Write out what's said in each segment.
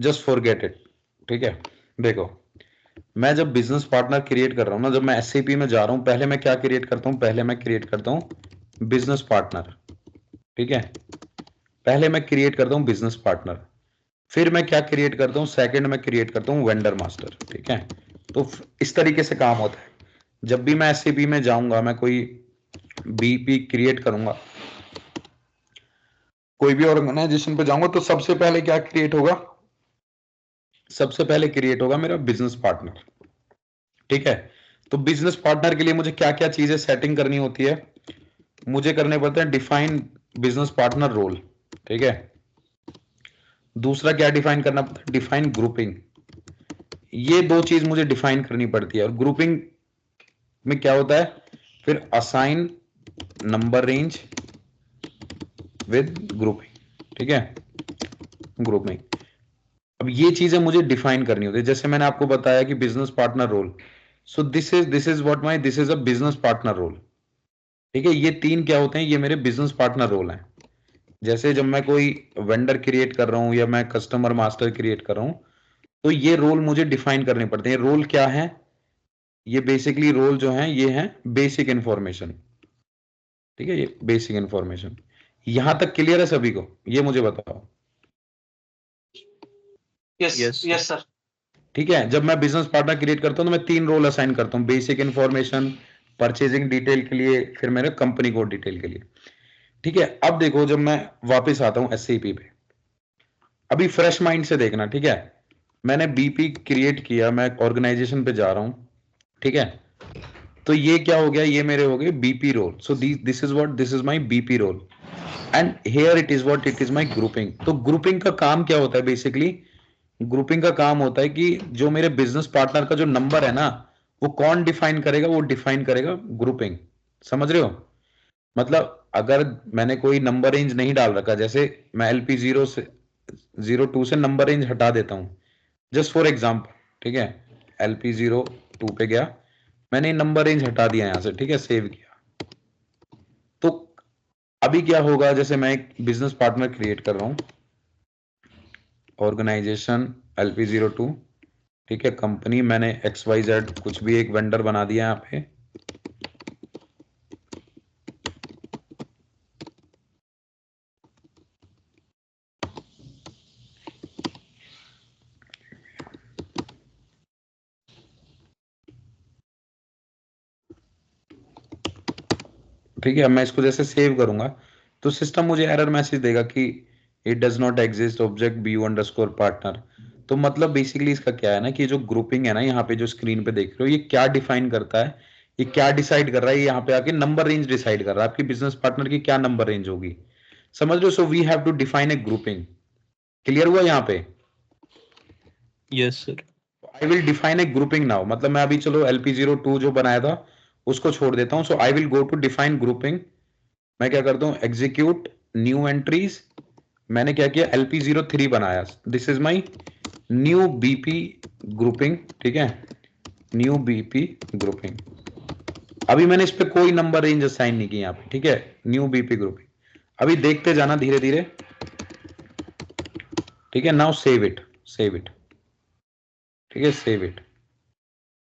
Just forget it, ठीक है। देखो, मैं जब बिजनेस पार्टनर क्रिएट कर रहा हूँ ना, जब मैं एसएपी में जा रहा हूँ, पहले मैं क्या क्रिएट करता हूँ, पहले मैं क्रिएट करता हूँ बिजनेस पार्टनर, ठीक है। पहले मैं क्रिएट करता हूँ बिजनेस पार्टनर, फिर मैं क्या क्रिएट करता हूँ, सेकंड में क्रिएट करता हूँ वेंडर मास्टर, ठीक है। तो इस तरीके से काम होता है। जब भी मैं एसएपी में जाऊंगा, मैं कोई बीपी क्रिएट करूंगा, कोई भी ऑर्गेनाइजेशन पे जाऊंगा, तो सबसे पहले क्या क्रिएट होगा, सबसे पहले क्रिएट होगा मेरा बिजनेस पार्टनर, ठीक है। तो बिजनेस पार्टनर के लिए मुझे क्या क्या चीजें सेटिंग करनी होती है, मुझे करने पड़ते हैं डिफाइन बिजनेस पार्टनर रोल, ठीक है। दूसरा क्या डिफाइन करना पड़ता है, डिफाइन ग्रुपिंग। ये दो चीज मुझे डिफाइन करनी पड़ती है। और ग्रुपिंग में क्या होता है, फिर assign number range with grouping, ठीक है, ग्रुपिंग। अब ये चीजें मुझे डिफाइन करनी होती है। जैसे मैंने आपको बताया कि business partner role, so this is what my, this is a business partner role, ठीक है। ये तीन क्या होते हैं, ये मेरे बिजनेस पार्टनर रोल हैं। जैसे जब मैं कोई वेंडर क्रिएट कर रहा हूं या मैं कस्टमर मास्टर क्रिएट कर रहा हूं, तो ये रोल मुझे डिफाइन करने पड़ते हैं। रोल क्या है, ये बेसिकली रोल जो है ये है बेसिक इंफॉर्मेशन, ठीक है, ये बेसिक इंफॉर्मेशन। यहां तक क्लियर है सभी को, ये मुझे बताओ। Yes yes sir. ठीक है, जब मैं बिजनेस पार्टनर क्रिएट करता हूं तो मैं तीन रोल असाइन करता हूं, बेसिक इंफॉर्मेशन, परचेजिंग डिटेल के लिए, फिर मेरे कंपनी कोड डिटेल के लिए, ठीक है। अब देखो, जब मैं वापस आता हूं एससीपी पे, अभी फ्रेश माइंड से देखना, ठीक है। मैंने बीपी क्रिएट किया, मैं ऑर्गेनाइजेशन पे जा रहा हूं, ठीक है। तो ये क्या हो गया, ये मेरे हो गए BP role. So this is what, this is my BP role, and here it is what, it is my grouping. तो ग्रुपिंग का काम क्या होता है, बेसिकली ग्रुपिंग का काम होता है कि जो मेरे बिजनेस पार्टनर का जो नंबर है ना, वो कौन डिफाइन करेगा, वो डिफाइन करेगा ग्रुपिंग। समझ रहे हो, मतलब अगर मैंने कोई नंबर रेंज नहीं डाल रखा, जैसे मैं एलपी 02 से नंबर रेंज हटा देता हूं, जस्ट फॉर एग्जाम्पल, ठीक है। LP02 पे गया, मैंने नंबर रेंज हटा दिया यहां से, ठीक है, सेव किया। तो अभी क्या होगा, जैसे मैं एक बिजनेस पार्टनर क्रिएट कर रहा हूं, ऑर्गेनाइजेशन LP02, ठीक है, कंपनी मैंने XYZ कुछ भी एक वेंडर बना दिया यहाँ पे, ठीक है। मैं इसको जैसे सेव करूंगा, तो सिस्टम मुझे एरर मैसेज देगा कि it does not exist object BU_पार्टनर। तो मतलब बेसिकली इसका क्या है ना, कि जो ग्रुपिंग है ना, यहाँ पे जो स्क्रीन पे देख रहे हो, ये क्या डिफाइन करता है, ये क्या डिसाइड कर रहा है, ये यहाँ पे आके नंबर रेंज डिसाइड कर रहा है आपकी बिजनेस पार्टनर की क्या नंबर रेंज होगी। समझ रहे हो, so we have to define a grouping. Clear हुआ यहाँ पे? Yes sir. I will define a grouping now, मतलब मैं अभी चलो LP02 जो बनाया था उसको छोड़ देता हूं। So I will go to define grouping. मैं क्या करता हूं, एग्जीक्यूट न्यू एंट्रीज। मैंने क्या किया, LP03 बनाया, this is my new BP grouping, ठीक है, न्यू बीपी ग्रुपिंग। अभी मैंने इस पे कोई नंबर रेंज असाइन नहीं की यहाँ पे, ठीक है, न्यू बीपी ग्रुपिंग। अभी देखते जाना धीरे धीरे, ठीक है। Now save it, save it, ठीक है, सेव इट।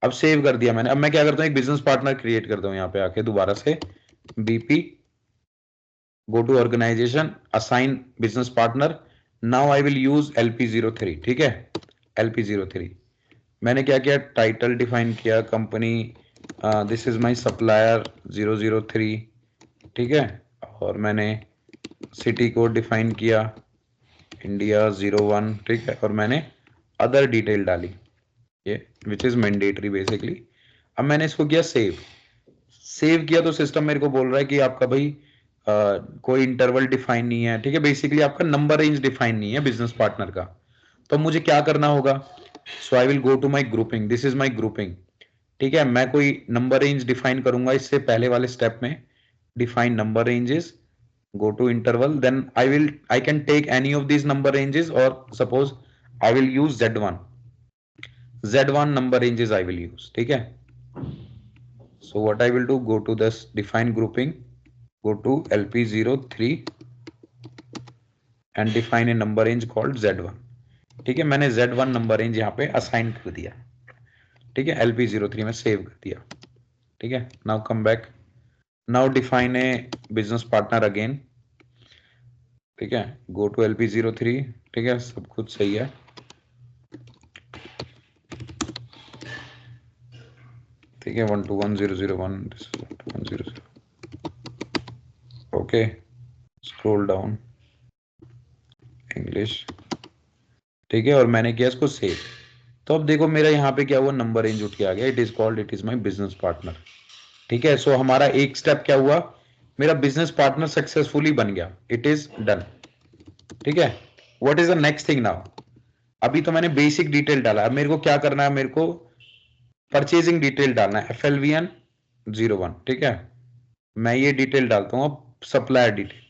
अब सेव कर दिया मैंने। अब मैं क्या करता हूँ, एक बिजनेस पार्टनर क्रिएट करता हूँ यहाँ पे आके दोबारा से, BP, go to organisation, assign business partner. Now I will use LP03, ठीक है, LP03। मैंने क्या किया, टाइटल डिफाइन किया, company, this is my supplier 003, ठीक है। और मैंने सिटी कोड डिफाइन किया, इंडिया 01, ठीक है। और मैंने अदर डिटेल डाली, ये विच इज मैंडेटरी बेसिकली। अब मैंने इसको किया सेव। सेव किया तो सिस्टम मेरे को बोल रहा है कि आपका भाई कोई इंटरवल डिफाइन नहीं है, ठीक है, बेसिकली आपका नंबर रेंज डिफाइन नहीं है बिजनेस पार्टनर का। तो मुझे क्या करना होगा, so I will go to my grouping, this is my grouping, ठीक है। मैं कोई नंबर रेंज डिफाइन करूंगा इससे पहले वाले स्टेप में, define number ranges, go to interval, then I can take any of these number ranges, or suppose I will use Z1 number ranges I will use, ठीक है। So what I will do, go to this define grouping, go to LP03 and define a number range called Z1, ठीक है, मैंने Z1 number range यहाँ पे assign कर दिया। ठीक है, LP03 में सेव कर दिया। ठीक है, now come back, now define a business partner again. ठीक है, गो टू LP03। ठीक है, सब कुछ सही है। ठीक है, 121,001, this is 121,001। Okay, scroll down, English. ठीक है, और मैंने किया इसको सेव। तो अब देखो मेरा यहाँ पे क्या हुआ, नंबर रेंज उठ के आ गया। It is called, it is my business partner. ठीक है, सो हमारा एक स्टेप क्या हुआ, मेरा बिजनेस पार्टनर सक्सेसफुली बन गया। It is done. ठीक है, what is the next thing now. अभी तो मैंने बेसिक डिटेल डाला, अब मेरे को क्या करना है, मेरे को परचेजिंग डिटेल डालना है, FLVN01। ठीक है, मैं ये डिटेल डालता हूँ। अब सप्लायर डिटेल,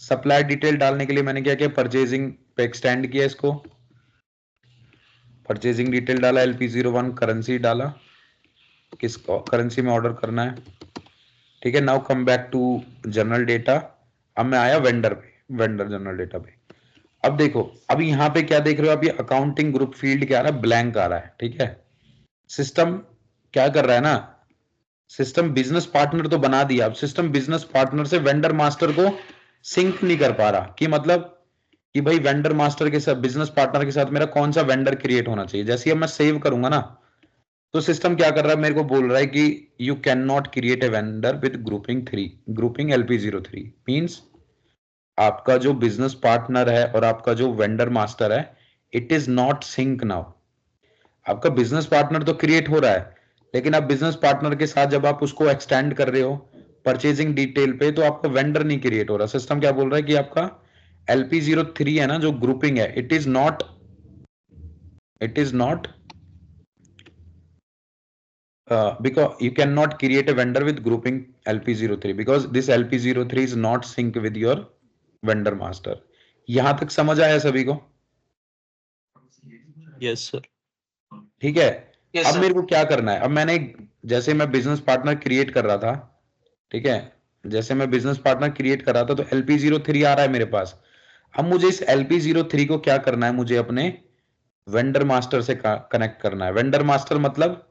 सप्लायर डिटेल डालने के लिए मैंने क्या किया, परचेजिंग पे एक्सटेंड किया इसको। परचेजिंग डिटेल डाला, LP01, करेंसी डाला, किस करेंसी में ऑर्डर करना है। ठीक है, now come back to general data. अब मैं आया वेंडर पे, वेंडर जनरल डेटा पे। अब देखो, अब यहाँ पे क्या देख रहे हो आप, ये अकाउंटिंग ग्रुप फील्ड क्या आ रहा है, ब्लैंक आ रहा है। ठीक है, सिस्टम क्या कर रहा है ना, सिस्टम बिजनेस पार्टनर तो बना दिया, अब सिस्टम बिजनेस पार्टनर से वेंडर मास्टर को सिंक नहीं कर पा रहा। कि मतलब कि भाई वेंडर मास्टर के साथ, बिजनेस पार्टनर के साथ मेरा कौन सा वेंडर क्रिएट होना चाहिए। जैसे अब मैं सेव करूंगा ना, तो सिस्टम क्या कर रहा है, मेरे को बोल रहा है कि you can not create a vendor with grouping 3, grouping LP03 means आपका जो बिजनेस पार्टनर है और आपका जो वेंडर मास्टर है, it is not sync now. आपका बिजनेस पार्टनर तो क्रिएट हो रहा है, लेकिन आप बिजनेस पार्टनर के साथ जब आप उसको एक्सटेंड कर रहे हो परचेजिंग डिटेल पे, तो आपका वेंडर नहीं क्रिएट हो रहा। सिस्टम क्या बोल रहा है कि आपका LP03 है ना, जो ग्रुपिंग है, it is not because you cannot create a vendor with grouping LP03 because this LP03 is not sync with your vendor master। यहां तक समझ आया सभी को? Yes sir. ठीक है, अब मेरे को क्या करना है, अब मैंने जैसे मैं बिजनेस पार्टनर क्रिएट कर रहा था। ठीक है, जैसे मैं बिजनेस पार्टनर क्रिएट कर रहा था तो LP03 आ रहा है मेरे पास। अब मुझे इस LP03 को क्या करना है, मुझे अपने वेंडर मास्टर से कनेक्ट करना है। वेंडर मास्टर मतलब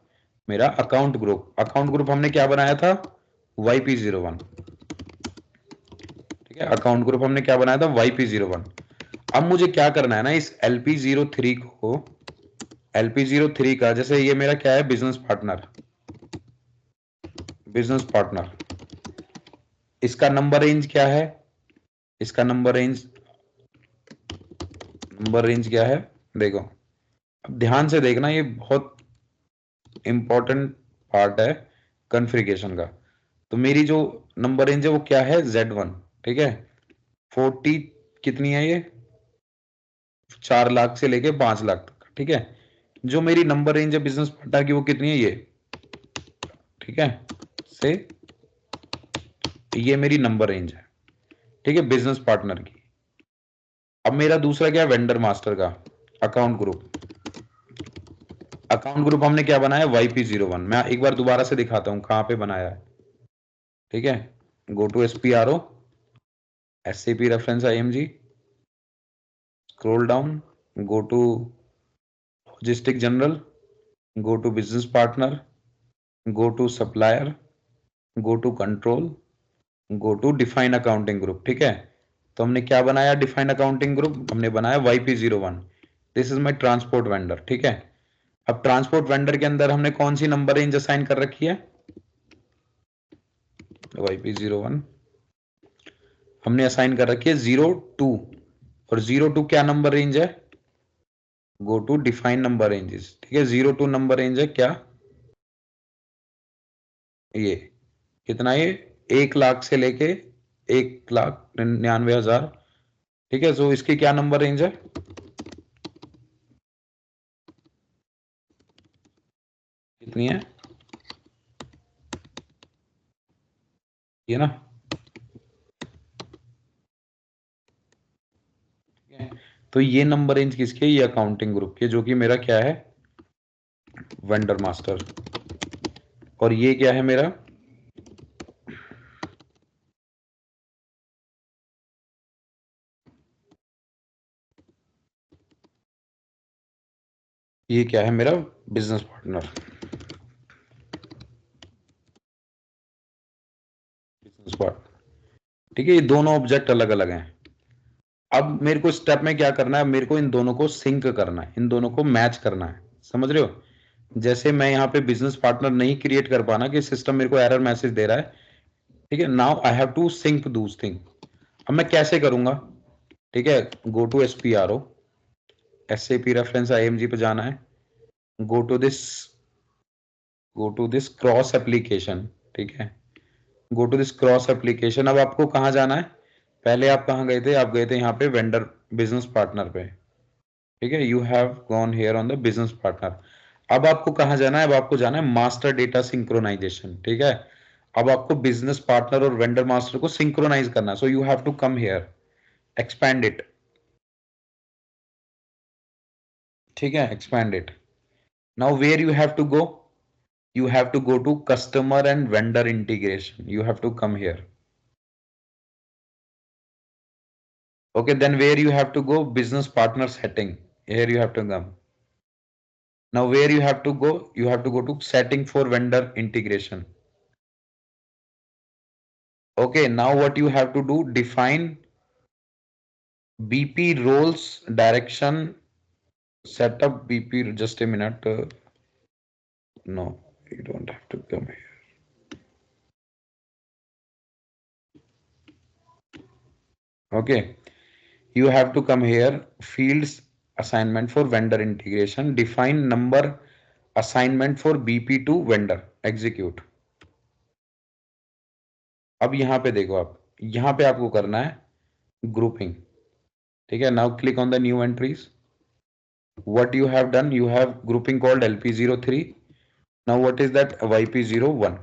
मेरा अकाउंट ग्रुप। अकाउंट ग्रुप हमने क्या बनाया था, YP01। ठीक है, अकाउंट ग्रुप हमने क्या बनाया था, YP01। अब मुझे क्या करना है ना, इस LP03 को, LP03 का, जैसे ये मेरा क्या है, बिजनेस पार्टनर, बिजनेस पार्टनर, इसका नंबर रेंज क्या है, इसका नंबर रेंज क्या है, देखो। अब ध्यान से देखना, ये बहुत इंपॉर्टेंट पार्ट है कॉन्फ़िगरेशन का। तो मेरी जो नंबर रेंज है वो क्या है, Z1। ठीक है, 40 कितनी है ये, 4 लाख से लेके 5 लाख तक। ठीक है, जो मेरी नंबर रेंज है बिजनेस पार्टनर की वो कितनी है, ये। ठीक है, से ये मेरी नंबर रेंज है। ठीक है, बिजनेस पार्टनर की। अब मेरा दूसरा क्या है, वेंडर मास्टर का अकाउंट ग्रुप। अकाउंट ग्रुप हमने क्या बनाया, YP01। मैं एक बार दोबारा से दिखाता हूं कहां पे बनाया है। ठीक है, go to SPRO, SCP reference IMG, scroll down, go to logistic general, go to business partner, go to supplier, go to control, go to define accounting group. ठीक है, तो हमने क्या बनाया, डिफाइन अकाउंटिंग ग्रुप हमने बनाया YP01। This is my transport vendor. ठीक है, अब ट्रांसपोर्ट वेंडर के अंदर हमने कौन सी नंबर रेंज असाइन कर रखी है, YP01 हमने असाइन कर रखी है 02। और 02 क्या नंबर रेंज है, go to define number ranges. ठीक है, 02 नंबर रेंज है क्या, ये कितना, ये 1 लाख से लेके 1,99,000। ठीक है, सो इसकी क्या नंबर रेंज है, कितनी है, ये ना। ठीक है, तो ये नंबर रेंज किसके, ये अकाउंटिंग ग्रुप के, जो कि मेरा क्या है, वेंडर मास्टर। और ये क्या है मेरा, ये क्या है मेरा बिजनेस पार्टनर, बिजनेस पार्टनर। ठीक है, ये दोनों ऑब्जेक्ट अलग अलग हैं। अब मेरे को स्टेप में क्या करना है, मेरे को इन दोनों को सिंक करना है, इन दोनों को मैच करना है, समझ रहे हो। जैसे मैं यहाँ पे बिजनेस पार्टनर नहीं क्रिएट कर पाना कि सिस्टम मेरे को एरर मैसेज दे रहा है। ठीक है, now I have to sync this thing. अब मैं कैसे करूंगा, ठीक है, go to SPRO, SAP reference IMG पे जाना है, go to this, go to this cross application. ठीक है, go to this cross application. अब आपको कहाँ जाना है, पहले आप कहाँ गए थे, आप गए थे यहाँ पे वेंडर बिजनेस पार्टनर पे। ठीक है, you have gone here on the business partner. अब आपको कहाँ जाना है, अब आपको जाना है मास्टर डेटा सिंक्रोनाइजेशन। ठीक है, अब आपको बिजनेस पार्टनर और वेंडर मास्टर को सिंक्रोनाइज करना है, so you have to come here, expand it. ठीक है, expand it. Now where you have to go, you have to go to customer and vendor integration, you have to come here. Okay, then where you have to go, business partner setting, here you have to come. Now where you have to go, you have to go to setting for vendor integration. Okay, now what you have to do, define BP roles, direction, setup BP. Just a minute, no, you don't have to come here. Okay, you have to come here, fields assignment for vendor integration, define number assignment for BP to vendor, execute. अब यहां पे देखो, आप यहां पे आपको करना है ग्रुपिंग। ठीक है, now click on the new entries, what you have done, you have grouping called LP03, now what is that, YP01।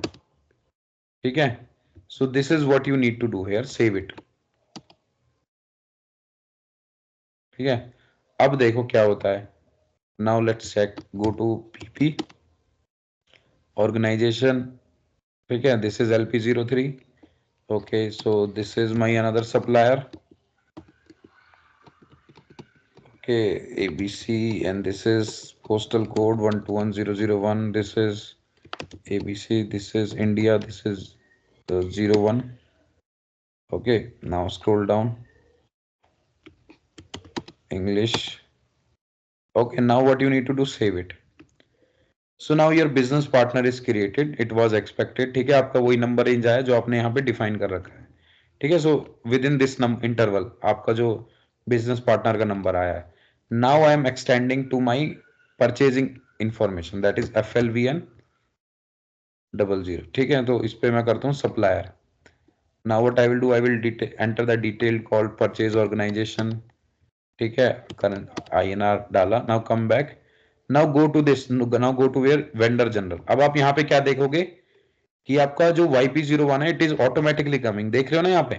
ठीक है, so this is what you need to do here, save it। ठीक है, अब देखो क्या होता है, now let's check, go to PP organization। ठीक है, this is LP03। okay, so this is my another supplier, okay, ABC, and this is postal code 121001, this is ABC, this is India, this is 01। okay, now scroll down, English। okay, now what you need to do, save it। so now your business partner is created, it was expected। ठीक है, आपका वही number range आया जो आपने यहाँ पे define कर रखा है। ठीक है, so with in this interval आपका जो बिजनेस पार्टनर का नंबर आया है। Now I am extending to my purchasing information, that is FLVN00। ठीक है, तो इस पे मैं करता हूँ supplier. now what I will do, I will enter the detail called purchase organization। ठीक है, current INR डाला, now come back, now go to this, now go to where vendor general। अब आप यहाँ पे क्या देखोगे कि आपका जो YP01 है, इट इज ऑटोमेटिकली कमिंग, देख रहे हो ना यहाँ पे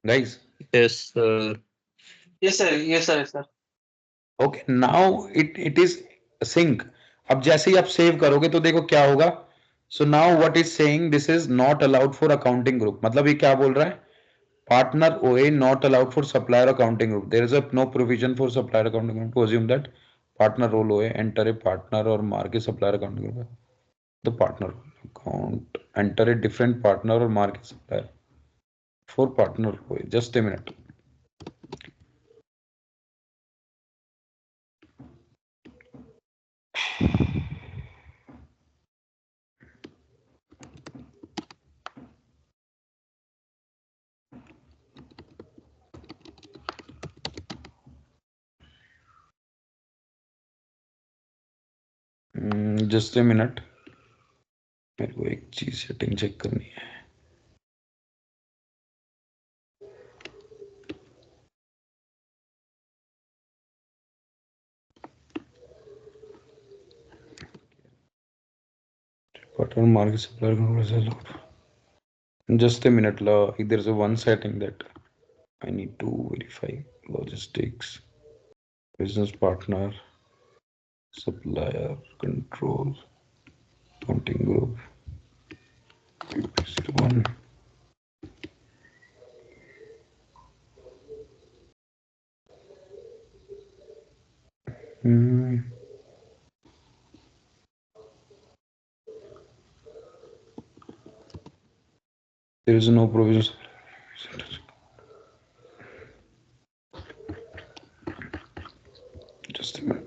guys. Yes, sir. Yes, sir. Yes, sir. Yes, sir. Okay, now it is sync. अब जैसे ही आप सेव करोगे तो देखो क्या होगा, so now what is saying, this is not allowed for accounting group. मतलब ये क्या बोल रहा है, partner OA not allowed for supplier accounting group, there is a no provision for supplier accounting group to assume that partner role OA enter a partner or mark a supplier accounting group, the partner account enter a different partner or mark a supplier for partner OA। just a minute, just a minute, मेरे को एक चीज setting check करनी है। partner mark a supplier group is allowed, just a minute, there's a one setting that I need to verify, logistics, business partner, supplier control, accounting group, BP01। There is no provision. Just a minute.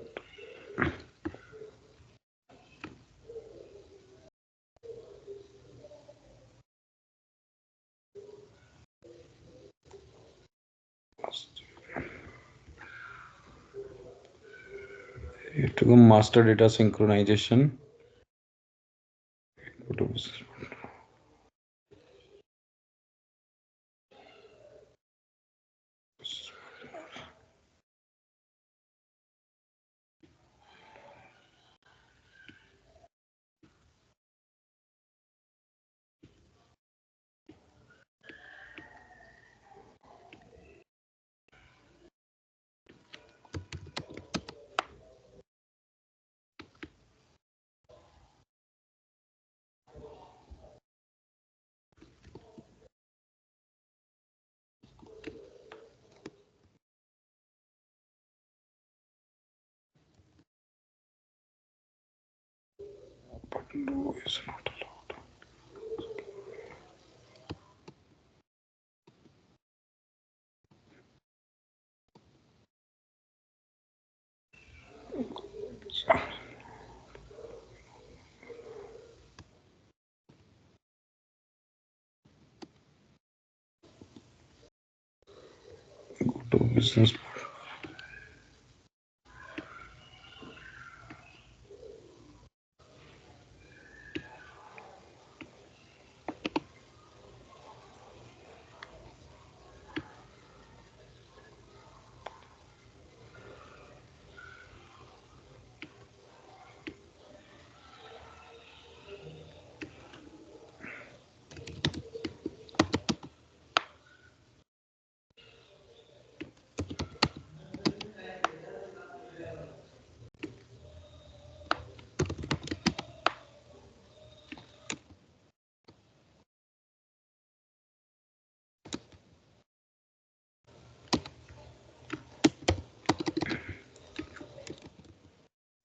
You have to go master data synchronization. Go to business. But no, is not allowed. Go to business.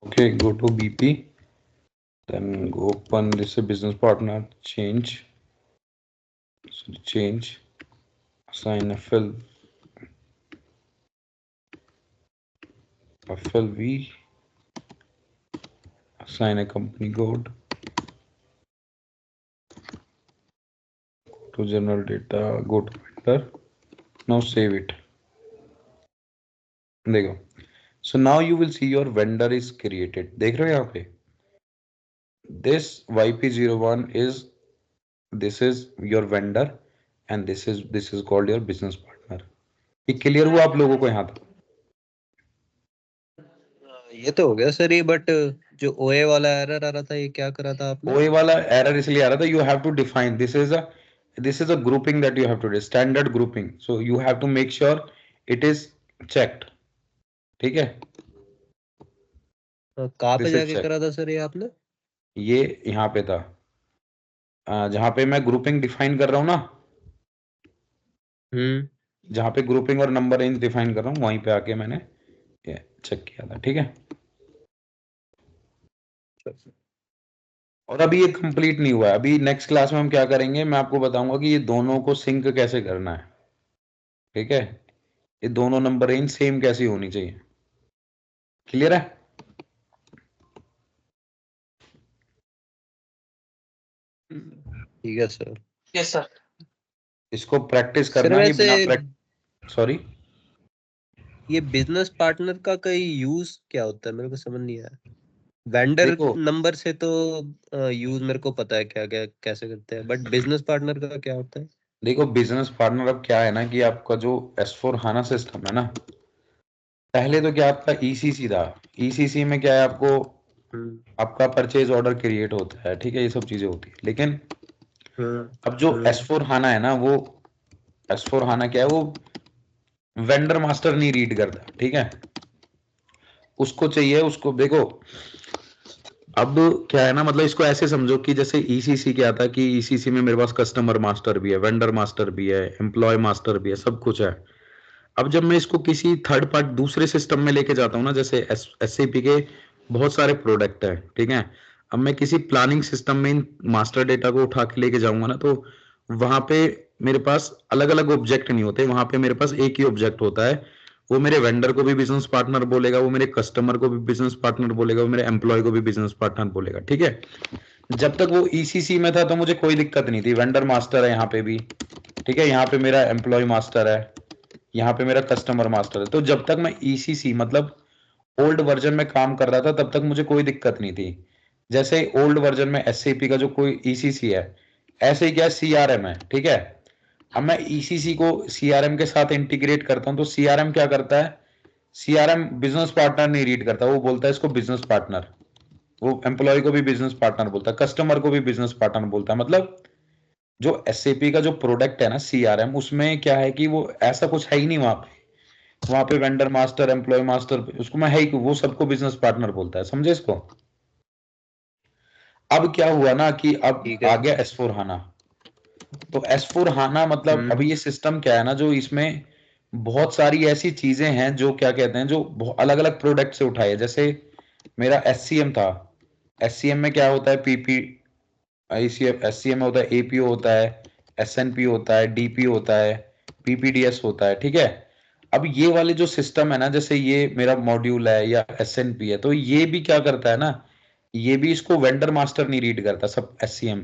Okay, go to BP. Then go open this business partner, change. So change, assign FLV, assign a company code, go to general data, go to vendor. Now save it. देखो. So now you will see your vendor is created. देख रहे हो यहाँ पे? This YP01 is, this is your vendor and this is called your business partner. ये clear हुआ आप लोगों को यहाँ तक? ये तो हो गया सर ये, बट जो ओए वाला एरर आ रहा था ये क्या करा था आपने? ओए वाला एरर इसलिए आ रहा था, you have to define, this is a grouping that you have to do, standard grouping, so you have to make sure it is checked. ठीक है? कहाँ पे जाके करा था सर ये आपने? ये यहाँ पे था, जहाँ पे मैं ग्रुपिंग डिफाइन कर रहा हूँ ना, जहाँ पे ग्रुपिंग और नंबर रेंज डिफाइन कर रहा हूँ, वहीं पे आके मैंने ये चेक किया था. ठीक है? और अभी ये कंप्लीट नहीं हुआ है. अभी नेक्स्ट क्लास में हम क्या करेंगे, मैं आपको बताऊंगा कि ये दोनों को सिंक कैसे करना है. ठीक है? ये दोनों नंबर रेंज सेम कैसी होनी चाहिए. क्लियर है? ठीक है सर. Yes sir. इसको प्रैक्टिस करना है बिना सॉरी, ये बिजनेस पार्टनर का कोई यूज क्या होता है मेरे को समझ नहीं आया. वेंडर नंबर से तो यूज मेरे को पता है क्या क्या कैसे करते हैं, बट बिजनेस पार्टनर का क्या होता है? देखो बिजनेस पार्टनर अब क्या है ना कि आपका जो S4 HANA सिस्टम है ना, पहले तो क्या आपका ECC था. ECC में क्या है, आपको आपका परचेज ऑर्डर क्रिएट होता है. ठीक है? ये सब चीजें होती है. लेकिन अब जो S4 HANA है ना, वो S4 HANA क्या है, वो वेंडर मास्टर नहीं रीड करता. ठीक है? उसको चाहिए, उसको देखो अब क्या है ना, मतलब इसको ऐसे समझो कि जैसे ECC क्या था कि ECC में मेरे पास कस्टमर मास्टर भी है, वेंडर मास्टर भी है, एम्प्लॉय मास्टर भी है, सब कुछ है. अब जब मैं इसको किसी थर्ड पार्टी दूसरे सिस्टम में लेके जाता हूँ ना, जैसे SAP के बहुत सारे प्रोडक्ट है, ठीक है, अब मैं किसी प्लानिंग सिस्टम में इन मास्टर डेटा को उठा के लेके जाऊंगा ना, तो वहां पे मेरे पास अलग अलग ऑब्जेक्ट नहीं होते, वहां पे मेरे पास एक ही ऑब्जेक्ट होता है। वो मेरे वेंडर को भी बिजनेस पार्टनर बोलेगा, वो मेरे कस्टमर को भी बिजनेस पार्टनर बोलेगा, वो मेरे एम्प्लॉय को भी बिजनेस पार्टनर बोलेगा, ठीक है। जब तक वो ECC में था तो मुझे कोई दिक्कत नहीं थी, वेंडर मास्टर है यहाँ पे भी, ठीक है, यहाँ पे मेरा एम्प्लॉय मास्टर है, यहाँ पे मेरा कस्टमर मास्टर है। तो जब तक मैं ECC मतलब ओल्ड वर्जन में काम कर रहा था तब तक मुझे कोई दिक्कत नहीं थी। जैसे ओल्ड वर्जन में SAP का जो कोई ECC है, ऐसे ही क्या CRM है, ठीक है। अब मैं ECC को CRM के साथ इंटीग्रेट करता हूं तो CRM क्या करता है, CRM बिजनेस पार्टनर नहीं रीड करता, वो बोलता है इसको बिजनेस पार्टनर। वो एम्प्लॉय को भी बिजनेस पार्टनर बोलता है, कस्टमर को भी बिजनेस पार्टनर बोलता है। मतलब जो SAP का जो प्रोडक्ट है ना CRM, उसमें क्या है कि वो ऐसा कुछ है ही नहीं वहां पे वेंडर मास्टर एम्प्लॉय मास्टर उसको मैं है ही, वो सबको बिजनेस पार्टनर बोलता है, समझे इसको। अब क्या हुआ ना कि अब ठीक आ है। गया S4HANA। तो S4HANA मतलब अब ये सिस्टम क्या है ना, जो इसमें बहुत सारी ऐसी चीजें हैं जो क्या कहते हैं, जो अलग अलग प्रोडक्ट से उठाए। जैसे मेरा SCM था, SCM में क्या होता है, PP SCM में होता है, APO होता है, SNP होता है, DP होता है, PPDS होता है, ठीक है। अब ये वाले जो सिस्टम है ना, जैसे ये मेरा मॉड्यूल है या SNP है, तो ये भी क्या करता है ना, ये भी इसको वेंडर मास्टर नहीं रीड करता सब SCM,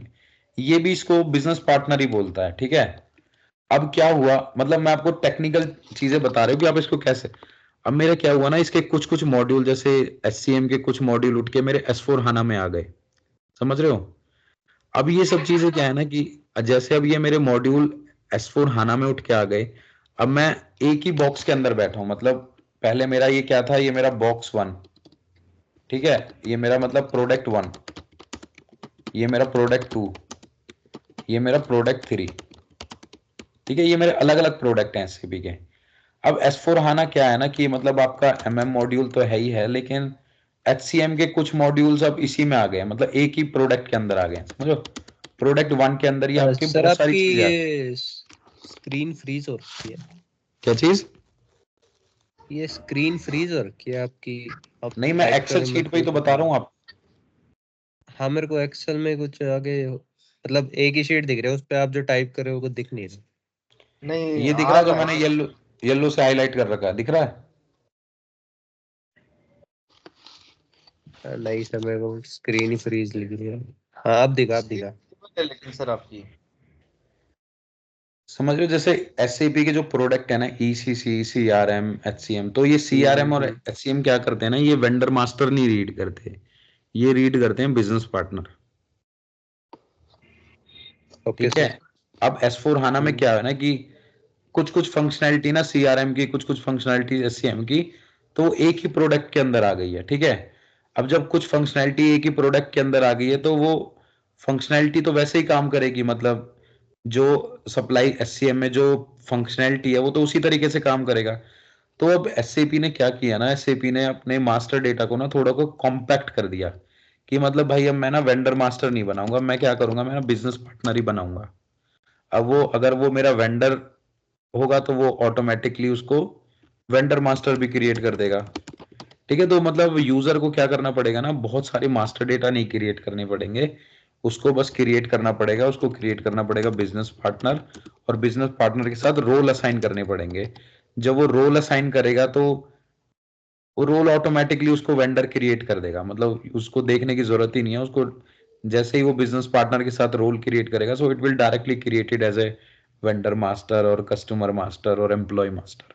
ये भी इसको बिजनेस पार्टनर ही बोलता है, ठीक है। अब क्या हुआ, मतलब मैं आपको टेक्निकल चीजें बता रहा हूँ कि आप इसको कैसे। अब मेरा क्या हुआ ना, इसके कुछ कुछ मॉड्यूल जैसे SCM के कुछ मॉड्यूल उठ के मेरे S4HANA में आ गए, समझ रहे हो। अब ये सब चीजें क्या है ना कि जैसे अब ये मेरे मॉड्यूल S4HANA में उठ के आ गए, अब मैं एक ही बॉक्स के अंदर बैठा हूं। मतलब पहले मेरा ये क्या था, ये मेरा बॉक्स 1, ठीक है, ये मेरा मतलब प्रोडक्ट 1, ये मेरा प्रोडक्ट 2, ये मेरा प्रोडक्ट 3, ठीक है, ये मेरे अलग अलग प्रोडक्ट हैं SAP के। अब S4HANA क्या है ना कि मतलब आपका MM मॉड्यूल तो है ही है, लेकिन HCM के कुछ मॉड्यूल्स अब इसी में आ गए, मतलब एक ही प्रोडक्ट के अंदर आ गए, समझो। प्रोडक्ट 1 के अंदर ही आपके सर बहुत सारी आपकी चीजें आ गई। ये स्क्रीन फ्रीज हो रखी है। क्या चीज? ये स्क्रीन फ्रीज हो रखी है आपकी। आप नहीं, मैं टाइप कर एक्सेल रहे हो, मेरे शीट पे को ही कुछ तो बता नहीं। रहा हूँ आप। हाँ, मेरे को एक्सेल में कुछ आगे मतलब एक ही शीट दिख रहा है, उस पे आप जो टाइप कर रहे हो वो दिख नहीं रहा। नहीं ये दिख रहा आ है जो रहा मैंने है। येलो येलो से हाईलाइट कर रखा है, दिख रहा है। नहीं सर, मेरे को स्क्रीन ही फ्रीज लिख रही है। हाँ, अब दिखा, अब दिखा। है लेकिन सर आपकी। समझ लो, जैसे SAP के जो प्रोडक्ट है ना, ECC CRM HCM, तो ये CRM और हम्म। HCM क्या करते हैं ना, ये वेंडर मास्टर नहीं रीड करते, ये रीड करते हैं बिजनेस पार्टनर, ओके ठीक है। सर। अब S4HANA में क्या है ना कि कुछ कुछ फंक्शनैलिटी ना CRM की, कुछ कुछ फंक्शनैलिटी SCM की, तो एक ही प्रोडक्ट के अंदर आ गई है, ठीक है। अब जब कुछ फंक्शनैलिटी एक ही प्रोडक्ट के अंदर आ गई है तो वो फंक्शनैलिटी तो वैसे ही काम करेगी, मतलब जो सप्लाई SCM में जो फंक्शनैलिटी है वो तो उसी तरीके से काम करेगा। तो अब SAP ने क्या किया ना, SAP ने अपने मास्टर डेटा को ना थोड़ा को कॉम्पैक्ट कर दिया कि मतलब भाई अब मैं ना वेंडर मास्टर नहीं बनाऊंगा, मैं क्या करूंगा, मैं ना बिजनेस पार्टनर ही बनाऊंगा। अब वो अगर वो मेरा वेंडर होगा तो वो ऑटोमेटिकली उसको वेंडर मास्टर भी क्रिएट कर देगा, ठीक है। तो मतलब यूजर को क्या करना पड़ेगा ना, बहुत सारे मास्टर डेटा नहीं क्रिएट करने पड़ेंगे, उसको बस क्रिएट करना पड़ेगा, उसको क्रिएट करना पड़ेगा बिजनेस पार्टनर, और बिजनेस पार्टनर के साथ रोल असाइन करने पड़ेंगे। जब वो रोल असाइन करेगा तो वो रोल ऑटोमेटिकली उसको वेंडर क्रिएट कर देगा, मतलब उसको देखने की जरूरत ही नहीं है उसको। जैसे ही वो बिजनेस पार्टनर के साथ रोल क्रिएट करेगा, so it will directly created as a vendor master और कस्टमर मास्टर और एम्प्लॉय मास्टर,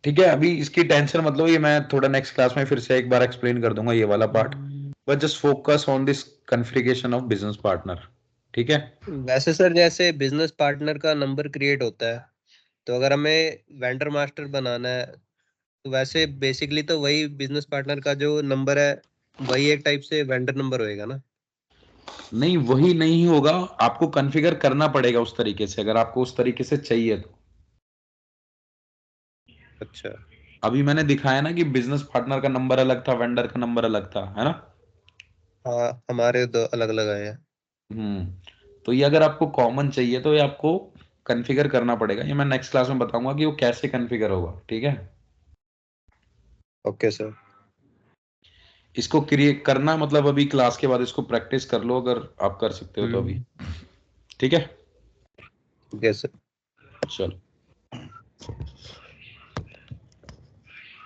ठीक है। अभी इसकी टेंशन मतलब ये मैं थोड़ा नेक्स्ट क्लास में फिर से एक बार एक्सप्लेन कर दूंगा ये वाला part, but just focus on this configuration of business partner, ठीक है। वैसे सर, जैसे बिजनेस पार्टनर का नंबर क्रिएट होता है, तो अगर हमें वेंडर मास्टर बनाना है, तो वैसे बेसिकली तो वही बिजनेस पार्टनर का जो नंबर है, वही एक टाइप से वेंडर नंबर होएगा ना। नहीं, वही नहीं होगा, आपको कॉन्फ़िगर करना पड़ेगा उस तरीके से, अगर आपको उस तरीके से चाहिए तो। अच्छा। अभी मैंने दिखाया ना कि बिजनेस पार्टनर का नंबर अलग था, वेंडर का नंबर अलग था, है ना। हाँ, हमारे दो अलग अलग आए हैं। तो ये अगर आपको कॉमन चाहिए तो ये आपको कॉन्फ़िगर करना पड़ेगा, ये मैं नेक्स्ट क्लास में बताऊंगा कि वो कैसे कॉन्फ़िगर होगा, ठीक है। Okay sir. इसको क्रिएट करना मतलब अभी क्लास के बाद इसको प्रैक्टिस कर लो, अगर आप कर सकते हो तो अभी, ठीक है। Yes sir. चलो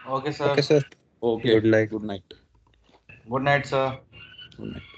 okay sir. Okay sir. Okay, good night. Good night. Good night sir. Good night.